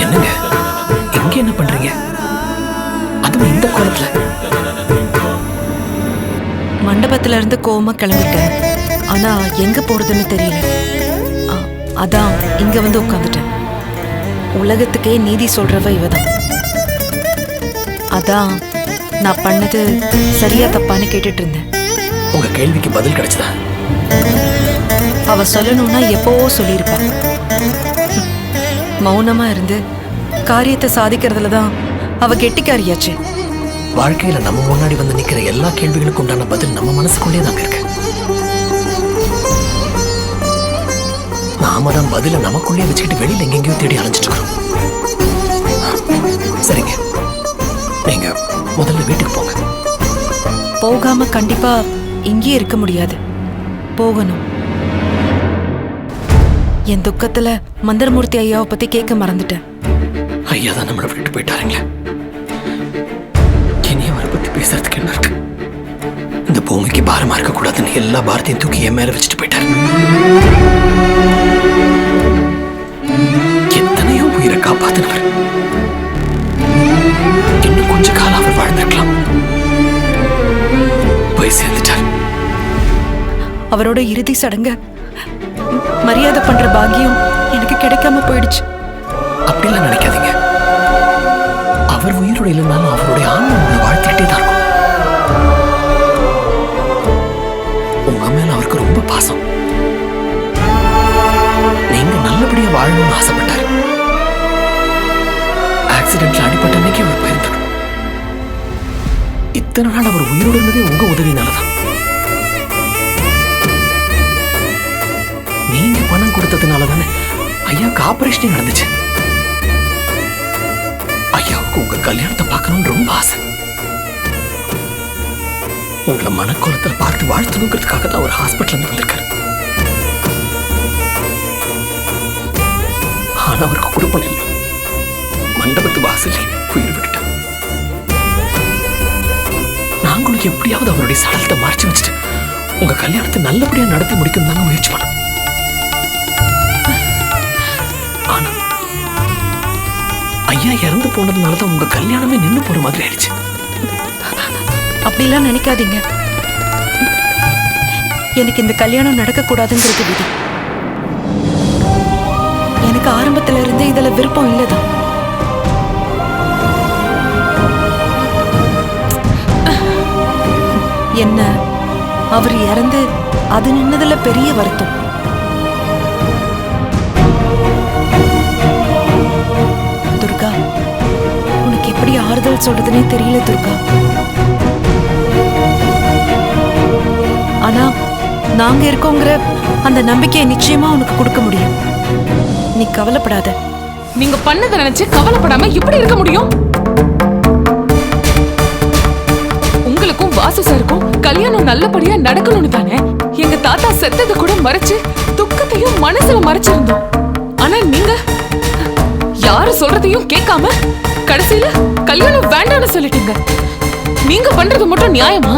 என்னங்க இங்க என்ன பண்றீங்க? அதுவும் இந்த கோலத்துல? மண்டபத்துல இருந்து கோவமா கிளம்பிட்டேன். ஆனா எங்க போறதுன்னு தெரியல. அதான் இங்க வந்து உட்காந்துட்டேன். உலகத்துக்கே நீதி சொல்றவ இவதான். அதான் நான் பண்ணது சரியா தப்பான்னு கேட்டுட்டு இருந்தேன். உங்க கேள்விக்கு பதில் கிடைச்சதா? அவ சொல்லணும்னா எப்பவோ சொல்லியிருப்பா. மௌனமா இருந்து காரியத்தை சாதிக்கிறதுலதான் அவ கெட்டிக்காரியாச்சு. வாழ்க்கையில நம்ம முன்னாடி வந்து நிக்கிற எல்லா கேள்விகளுக்கும் உண்டான பதில் நம்ம மனசுக்குள்ளே தாங்க இருக்கு. நாம தான் பதில நமக்குள்ளே வச்சுக்கிட்டு வெளியில எங்கெங்கயோ தேடி அலைஞ்சிட்டு இருக்கோம். சரிங்க, நீங்க முதல்ல வீட்டுக்கு போங்க. போகாம கண்டிப்பா இங்கேயே இருக்க முடியாது, போகணும். என் துக்கத்துல மந்திரமூர்த்தி ஐயாவை பத்தி கேட்க மறந்துட்டேன். ஐயா தான் நம்மளை விட்டு போயிட்டாருங்களே. இனி அவரை பத்தி பேசுறதுக்கு என்ன இருக்கு? இந்த பூமிக்கு பாரமா இருக்க கூடாதுன்னு எல்லா பாரத்தையும் தூக்கி என் மேல வச்சுட்டு போயிட்டாரு. எத்தனையோ உயிரை காப்பாத்தினவர். இன்னும் கொஞ்ச காலம் அவர் வாழ்ந்திருக்கலாம். போய் சேர்ந்துட்டார். அவரோட இறுதி சடங்க மரியாதை பண்ற பாக்கியம் எனக்கு கிடைக்காம போயிடுச்சு. அப்படிலாம் நினைக்காதீங்க. அவர் உயிரோட இல்லைனாலும் அவருடைய ஆன்மா உங்களை வாழ்த்திக்கிட்டே தான் இருக்கும். உங்க மேல அவருக்கு ரொம்ப பாசம். நீங்க நல்லபடியா வாழணும்னு ஆசைப்பட்டாரு. ஆக்சிடென்ட்ல அடிபட்ட அன்னைக்கு அவர் போயிருந்திருக்கணும். இத்தனை நாள் அவர் உயிரோடு இருந்ததே உங்க உதவினாலதான். நீங்க பணம் கொடுத்ததுனால தானே ஐயாவுக்கு ஆபரேஷனே நடந்துச்சு. ஐயாவுக்கு உங்க கல்யாணத்தை பார்க்கணும்னு ரொம்ப ஆசை. உங்களை மனக்கோலத்தில் பார்த்து வாழ்த்தணுங்கிறதுக்காக தான் ஒரு ஹாஸ்பிட்டல் இருந்து வந்திருக்காரு. ஆனா அவருக்கு குடும்பம் இல்லை. மண்டபத்து வாசல் உயிர் விட்டுட்டார். நாங்களும் எப்படியாவது அவருடைய சடலத்தை மறைச்சு வச்சுட்டு உங்க கல்யாணத்தை நல்லபடியா நடத்தி முடிக்கணும் தாங்க முயற்சி பண்ணோம். ஆனா ஐயா இறந்து போனதுனாலதான் உங்க கல்யாணமே நின்று போற மாதிரி ஆயிடுச்சு. அப்படிலாம் நினைக்காதீங்க. எனக்கு இந்த கல்யாணம் நடக்க கூடாதுங்கிறது விதி. எனக்கு ஆரம்பத்துல இருந்தே இதுல விருப்பம் இல்லதான். என்ன அவர் இறந்து அது நின்னதுல பெரிய வருத்தம். துர்கா, உனக்கு எப்படி ஆறுதல் சொல்றதுன்னே தெரியல துர்கா. ஆனா நாங்க இருக்கோங்கிற அந்த நம்பிக்கையை நிச்சயமா உனக்கு கொடுக்க முடியும். நீ கவலைப்படாத. நீங்க பண்ணதை நினைச்சு கவலைப்படாம எப்படி இருக்க முடியும்? உங்களுக்கும் வாசு சாருக்கும் கல்யாணம் நல்லபடியா நடக்கணும்னு தானே எங்க தாத்தா செத்தது கூட மறைச்சு துக்கத்தையும் மனசுல மறைச்சிருந்தோம். ஆனா நீங்க யாரு சொல்றதையும் கேட்காம கடைசியில கல்யாணம் வேண்டாம்னு சொல்லிட்டீங்க. நீங்க பண்றது மட்டும் நியாயமா?